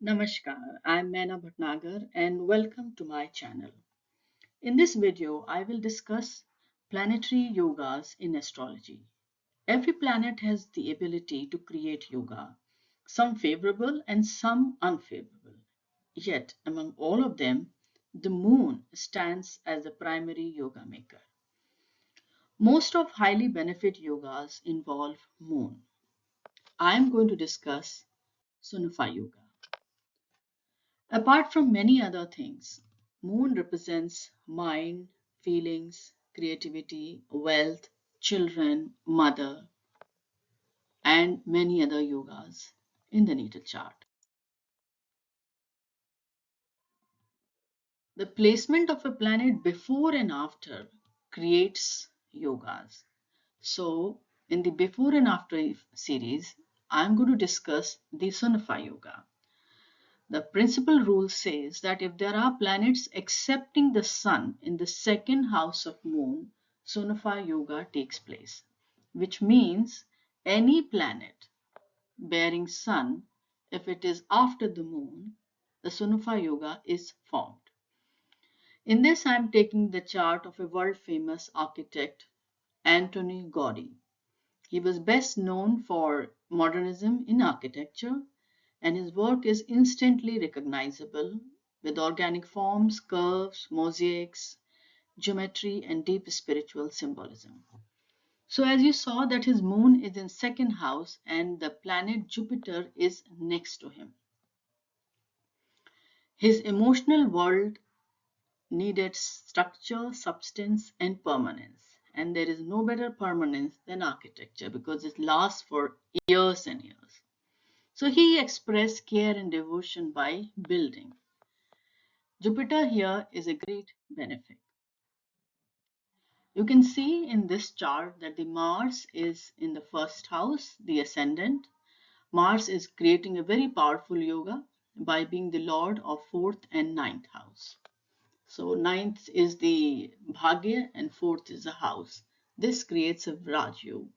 Namaskar, I'm Meena Bhatnagar and welcome to my channel. In this video, I will discuss planetary yogas in astrology. Every planet has the ability to create yoga, some favorable and some unfavorable. Yet, among all of them, the moon stands as the primary yoga maker. Most of highly benefit yogas involve moon. I am going to discuss Sunafa Yoga. Apart from many other things, moon represents mind, feelings, creativity, wealth, children, mother, and many other yogas in the natal chart. The placement of a planet before and after creates yogas. So, in the before and after series, I'm going to discuss the Sunafa Yoga. The principal rule says that if there are planets excepting the Sun in the second house of Moon, Sunafa Yoga takes place, which means any planet bearing Sun, if it is after the Moon, the Sunafa Yoga is formed. In this, I am taking the chart of a world famous architect, Antoni Gaudí. He was best known for modernism in architecture, and his work is instantly recognizable with organic forms, curves, mosaics, geometry, and deep spiritual symbolism. So, as you saw, that his moon is in second house and the planet Jupiter is next to him. His emotional world needed structure, substance, and permanence. And there is no better permanence than architecture because it lasts for years and years. So he expressed care and devotion by building. Jupiter here is a great benefit. You can see in this chart that the Mars is in the first house, the ascendant. Mars is creating a very powerful yoga by being the lord of fourth and ninth house. So ninth is the Bhagya and fourth is the house. This creates a Raj Yoga.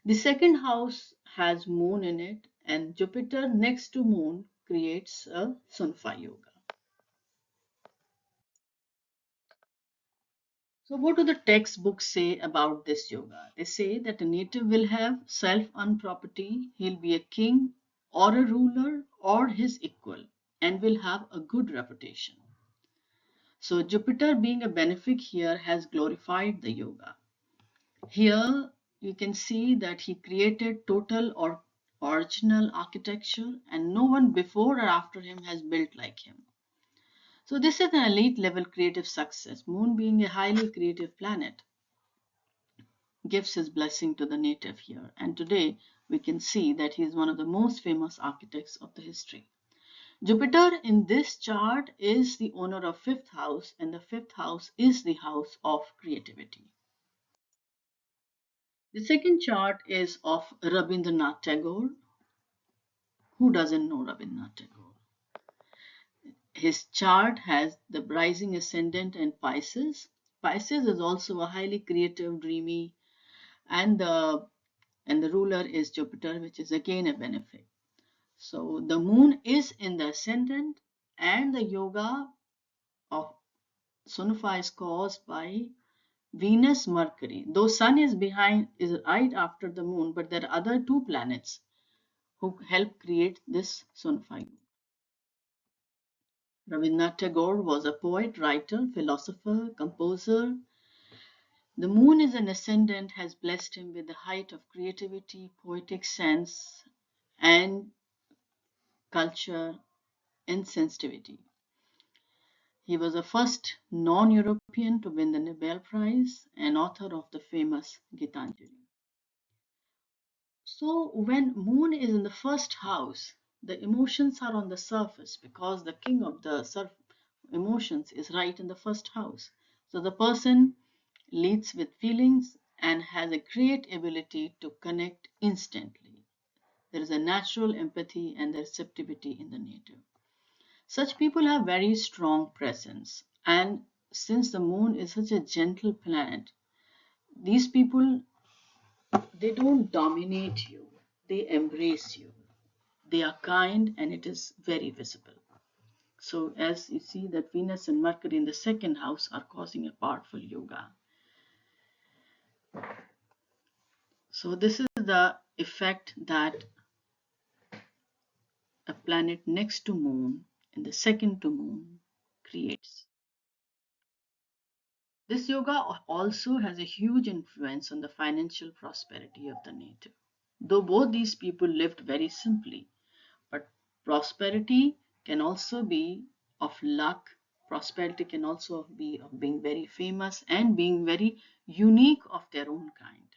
The second house has moon in it and Jupiter next to moon creates a Sunfa Yoga. So what do the textbooks say about this yoga? They say that a native will have self-owned property, he'll be a king or a ruler or his equal and will have a good reputation. So Jupiter being a benefic here has glorified the yoga. Here you can see that he created total or original architecture and no one before or after him has built like him. So this is an elite level creative success. Moon being a highly creative planet gives his blessing to the native here. And today we can see that he is one of the most famous architects of the history. Jupiter in this chart is the owner of fifth house and the fifth house is the house of creativity. The second chart is of Rabindranath Tagore. Who doesn't know Rabindranath Tagore? His chart has the rising ascendant and Pisces. Pisces is also a highly creative, dreamy, and the ruler is Jupiter, which is again a benefic. So the moon is in the ascendant, and the yoga of Sunafa is caused by Venus, Mercury. Though Sun is right after the moon, but there are other two planets who help create this Sunafa. Rabindranath Tagore was a poet, writer, philosopher, composer. The moon is an ascendant, has blessed him with the height of creativity, poetic sense, and culture and sensitivity. He was the first non-European to win the Nobel Prize and author of the famous Gitanjali. So when moon is in the first house, the emotions are on the surface because the king of the emotions is right in the first house. So the person leads with feelings and has a great ability to connect instantly. There is a natural empathy and the receptivity in the native. Such people have very strong presence, and since the moon is such a gentle planet, these people, they don't dominate you, they embrace you. They are kind and it is very visible. So as you see that Venus and Mercury in the second house are causing a powerful yoga. So this is the effect that a planet next to Moon and the second to Moon creates. This yoga also has a huge influence on the financial prosperity of the native. Though both these people lived very simply, but prosperity can also be of luck. Prosperity can also be of being very famous and being very unique of their own kind.